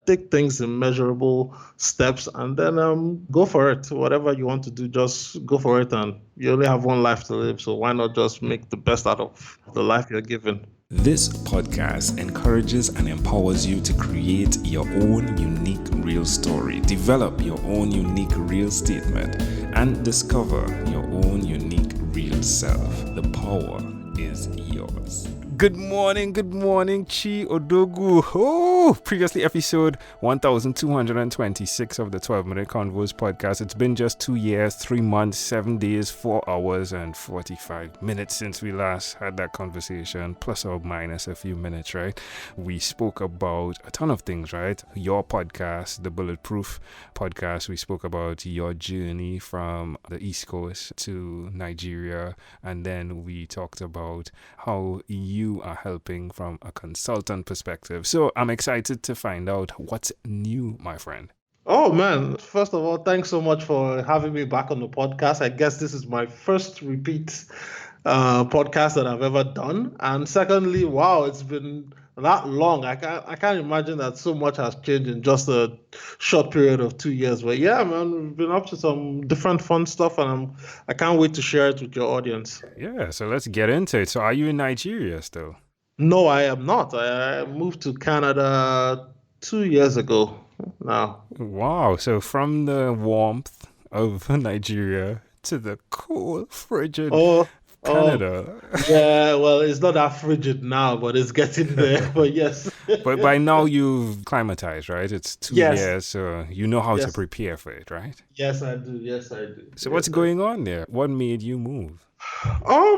take things in measurable steps, and then go for it. Whatever you want to do, just go for it. And you only have one life to live, so why not just make the best out of the life you're given? This podcast encourages and empowers you to create your own unique real story, develop your own unique real statement, and discover your own unique real self. The power is yours. Good morning, Chi Odogwu. Oh, previously episode 1226 of the 12-Minute Convos podcast. It's been just 2 years, 3 months, 7 days, 4 hours, and 45 minutes since we last had that conversation, plus or minus a few minutes, right? We spoke about a ton of things, right? Your podcast, the Bulletproof podcast. We spoke about your journey from the East Coast to Nigeria, and then we talked about how you are helping from a consultant perspective. So I'm excited to find out what's new, my friend. Oh man, first of all, thanks so much for having me back on the podcast. I guess this is my first repeat podcast that I've ever done. And secondly, wow, it's been that long. I can't imagine that so much has changed in just a short period of 2 years. But yeah, man, we've been up to some different fun stuff, and I can't wait to share it with your audience. Yeah, so let's get into it. So are you in Nigeria still? No, I am not. I moved to Canada 2 years ago now. Wow, so from the warmth of Nigeria to the cool, frigid Oh, Canada. yeah, well, it's not that frigid now, but it's getting there. But yes. But by now you've climatized, right? It's 2 Yes. years, so you know how to Yes. prepare for it, right? Yes, I do. Yes, I do. So what's Yes, going on there? What made you move?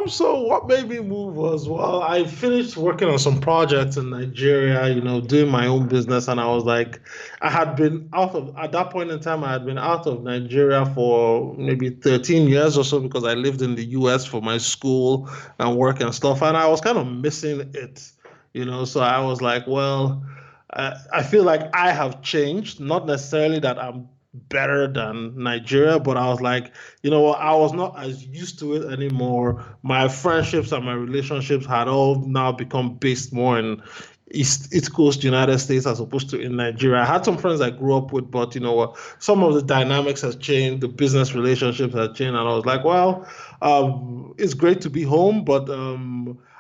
So what made me move was, well, I finished working on some projects in Nigeria, doing my own business, and I was like, at that point in time, I had been out of Nigeria for maybe 13 years or so because I lived in the US for my school and work and stuff, and I was kind of missing it. So I was like, well, I feel like I have changed, not necessarily that I'm better than Nigeria, but I was like, I was not as used to it anymore. My friendships and my relationships had all now become based more in East Coast United States as opposed to in Nigeria. I had some friends I grew up with, but some of the dynamics has changed, the business relationships have changed, and I was like, well, it's great to be home, but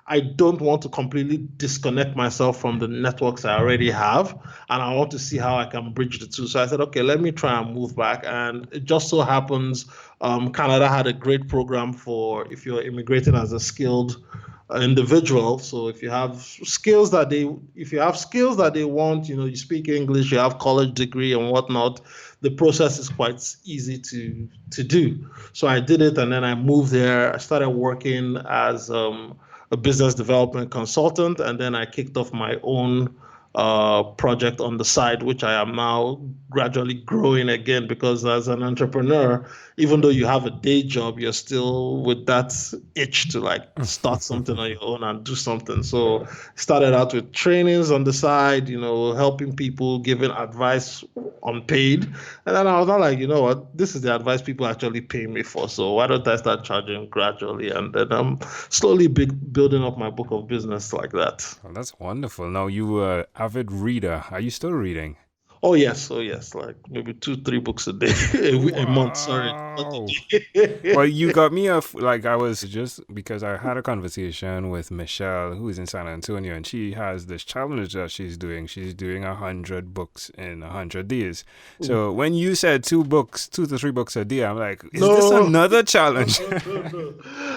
I don't want to completely disconnect myself from the networks I already have, and I want to see how I can bridge the two. So I said, okay, let me try and move back. And it just so happens Canada had a great program for if you're immigrating as a skilled individual. So if you have skills that they want, you speak English, you have college degree and whatnot, the process is quite easy to do. So I did it, and then I moved there. I started working as a business development consultant, and then I kicked off my own project on the side, which I am now gradually growing again, because as an entrepreneur, even though you have a day job, you're still with that itch to like start something on your own and do something. So started out with trainings on the side, helping people, giving advice unpaid. And then I was not like, you know what, this is the advice people actually pay me for. So why don't I start charging gradually? And then I'm slowly building up my book of business like that. Oh, that's wonderful. Now, you were an avid reader. Are you still reading? Oh yes, like maybe 2-3 books a day, a month. Sorry. Wow. Well, you got me I was just, because I had a conversation with Michelle, who is in San Antonio, and she has this challenge that she's doing. She's doing 100 books in 100 days. So when you said 2 to 3 books a day, I'm like, is this another challenge? No.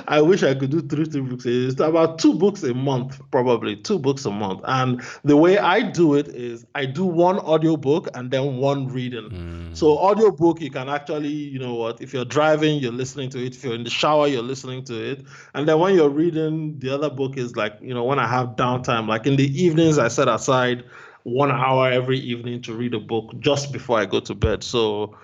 I wish I could do 3 books. It's about 2 books a month, probably 2 books a month. And the way I do it is I do one audiobook and then one reading. So audiobook, you can actually, if you're driving, you're listening to it. If you're in the shower, you're listening to it. And then when you're reading, the other book is like, when I have downtime, like in the evenings, I set aside 1 hour every evening to read a book just before I go to bed. So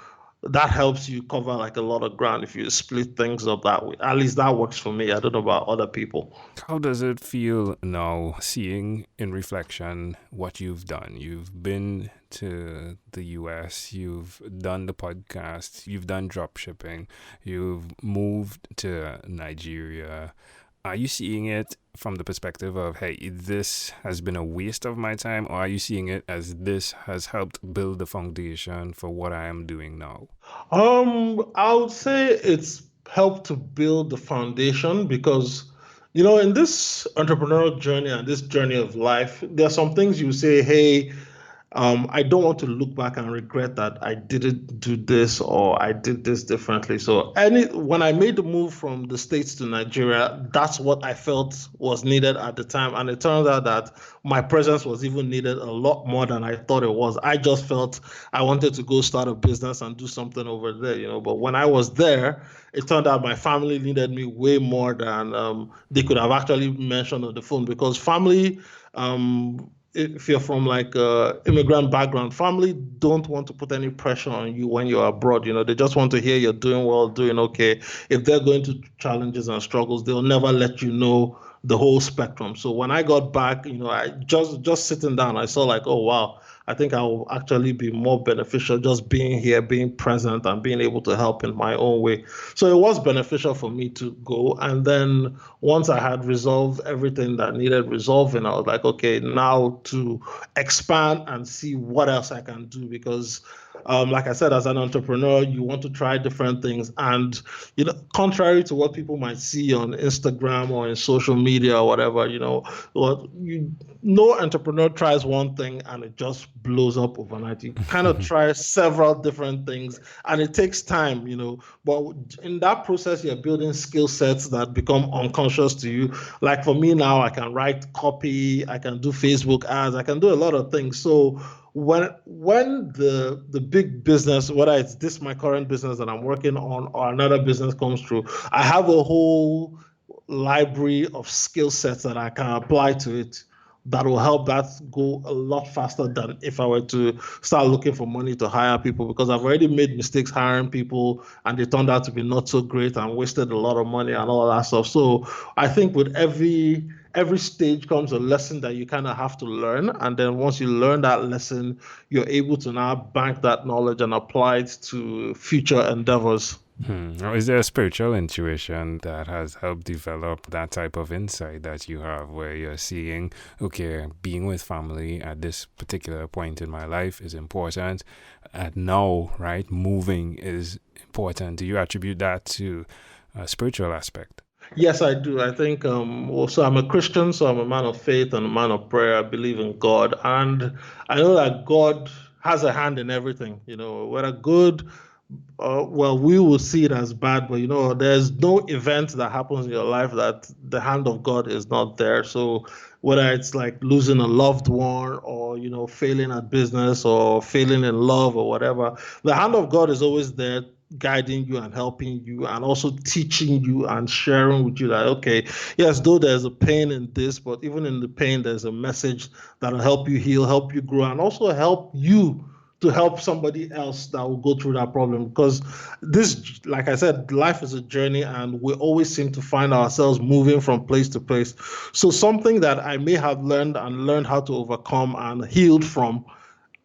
that helps you cover like a lot of ground if you split things up that way. At least that works for me. I don't know about other people. How does it feel now, seeing in reflection what you've done? You've been to the US, you've done the podcast, you've done drop shipping, you've moved to Nigeria, Are you seeing it from the perspective of, hey, this has been a waste of my time, or are you seeing it as this has helped build the foundation for what I am doing now? I would say it's helped to build the foundation because, in this entrepreneurial journey and this journey of life, there are some things you say, hey, I don't want to look back and regret that I didn't do this or I did this differently. So when I made the move from the States to Nigeria, that's what I felt was needed at the time. And it turns out that my presence was even needed a lot more than I thought it was. I just felt I wanted to go start a business and do something over there. But when I was there, it turned out my family needed me way more than they could have actually mentioned on the phone because family, if you're from like immigrant background, family don't want to put any pressure on you when you're abroad. They just want to hear you're doing well, doing okay. If they're going to challenges and struggles, they'll never let you know the whole spectrum. So when I got back, I just sitting down, I saw like, oh wow, I think I will actually be more beneficial just being here, being present, and being able to help in my own way. So it was beneficial for me to go. And then once I had resolved everything that needed resolving, I was like, okay, now to expand and see what else I can do. Because, like I said, as an entrepreneur, you want to try different things. And, contrary to what people might see on Instagram or in social media or whatever, no entrepreneur tries one thing and it just blows up overnight. You kind of try several different things and it takes time, but in that process, you're building skill sets that become unconscious to you. Like for me now, I can write copy, I can do Facebook ads, I can do a lot of things. So when the big business, whether it's this my current business that I'm working on or another business comes through, I have a whole library of skill sets that I can apply to it that will help that go a lot faster than if I were to start looking for money to hire people, because I've already made mistakes hiring people and they turned out to be not so great and wasted a lot of money and all that stuff. So I think with every stage comes a lesson that you kind of have to learn. And then once you learn that lesson, you're able to now bank that knowledge and apply it to future endeavors. Or is there a spiritual intuition that has helped develop that type of insight that you have where you're seeing, okay, being with family at this particular point in my life is important, and now, right, moving is important? Do you attribute that to a spiritual aspect? Yes, I do. I think also I'm a Christian, so I'm a man of faith and a man of prayer. I believe in God. And I know that God has a hand in everything, whether good, well, we will see it as bad, but there's no event that happens in your life that the hand of God is not there. So whether it's like losing a loved one or, failing at business or failing in love or whatever, the hand of God is always there guiding you and helping you and also teaching you and sharing with you that, okay, yes, though there's a pain in this, but even in the pain, there's a message that'll help you heal, help you grow, and also help you to help somebody else that will go through that problem. Because this, like I said, life is a journey and we always seem to find ourselves moving from place to place. So something that I may have learned and learned how to overcome and healed from,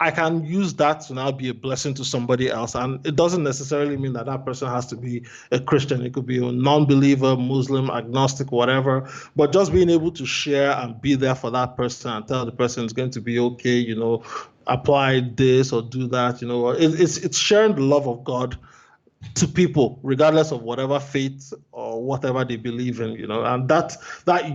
I can use that to now be a blessing to somebody else. And it doesn't necessarily mean that that person has to be a Christian. It could be a non-believer, Muslim, agnostic, whatever. But just being able to share and be there for that person and tell the person it's going to be okay, apply this or do that, it's sharing the love of God to people, regardless of whatever faith or whatever they believe in, and that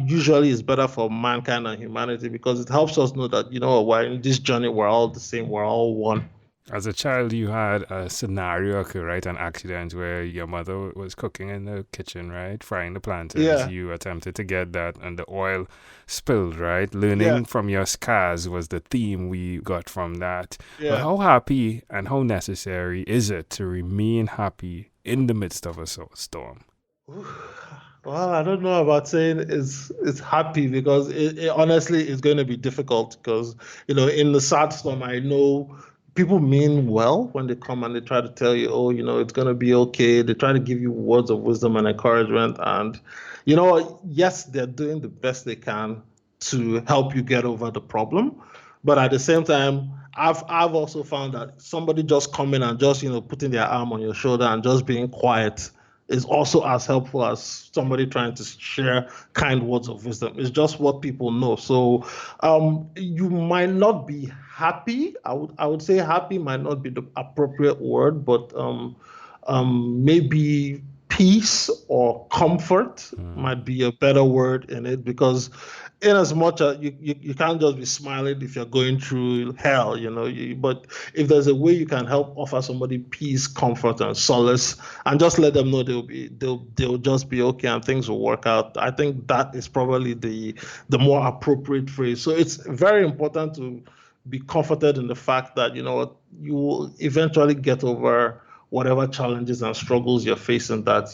usually is better for mankind and humanity because it helps us know that, we're in this journey, we're all the same, we're all one. As a child, you had a scenario occur, right? An accident where your mother was cooking in the kitchen, right? Frying the plantains. Yeah. You attempted to get that and the oil spilled, right? Yeah. Learning from your scars was the theme we got from that. Yeah. But how happy and how necessary is it to remain happy in the midst of a storm? Well, I don't know about saying it's happy because it honestly is going to be difficult because, in the sad storm, I know people mean well when they come and they try to tell you, oh, it's going to be okay. They try to give you words of wisdom and encouragement. And, yes, they're doing the best they can to help you get over the problem. But at the same time, I've also found that somebody just coming and just, putting their arm on your shoulder and just being quiet is also as helpful as somebody trying to share kind words of wisdom. It's just what people know. So you might not be happy. I would say happy might not be the appropriate word, but maybe peace or comfort might be a better word in it, because in as much as you can't just be smiling if you're going through hell, but if there's a way you can help offer somebody peace, comfort, and solace, and just let them know they'll just be okay and things will work out, I think that is probably the more appropriate phrase. So it's very important to be comforted in the fact that you will eventually get over whatever challenges and struggles you're facing, that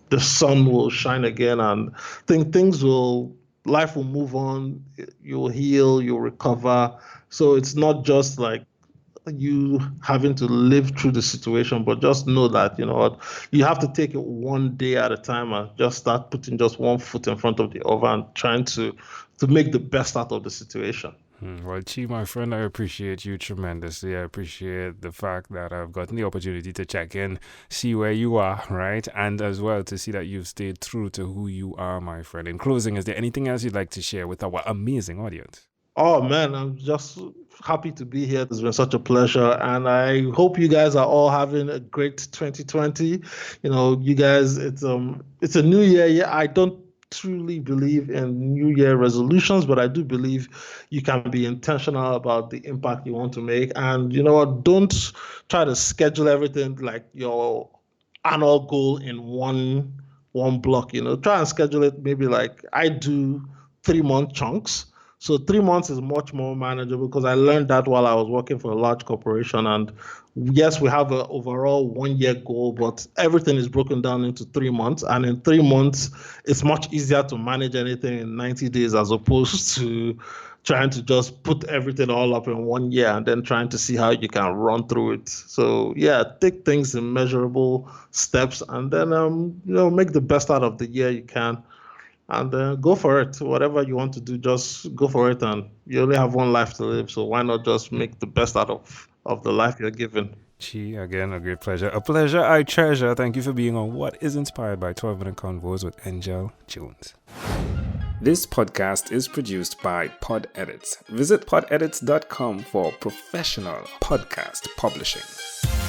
the sun will shine again, and life will move on, you'll heal, you'll recover. So it's not just like you having to live through the situation, but just know that, what, you have to take it one day at a time and just start putting just one foot in front of the other and trying to make the best out of the situation. Well, Chi, my friend, I appreciate you tremendously. I appreciate the fact that I've gotten the opportunity to check in, see where you are, right? And as well to see that you've stayed true to who you are, my friend. In closing, is there anything else you'd like to share with our amazing audience? Oh man, I'm just happy to be here. It's been such a pleasure, and I hope you guys are all having a great 2020. You guys, it's a new year. Yeah, I don't truly believe in New Year resolutions, but I do believe you can be intentional about the impact you want to make. And you know what? Don't try to schedule everything like your annual goal in one block. Try and schedule it maybe like I do 3-month chunks. So 3 months is much more manageable, because I learned that while I was working for a large corporation. And yes, we have an overall 1-year goal, but everything is broken down into 3 months. And in 3 months, it's much easier to manage anything in 90 days as opposed to trying to just put everything all up in 1 year and then trying to see how you can run through it. So yeah, take things in measurable steps, and then make the best out of the year you can. And go for it. Whatever you want to do, just go for it. And you only have one life to live, so why not just make the best out of the life you're given? Chi, again, a great pleasure. A pleasure I treasure. Thank you for being on What is Inspired by 12-Minute Convos with Angel Jones. This podcast is produced by Pod Edits. Visit podedits.com for professional podcast publishing.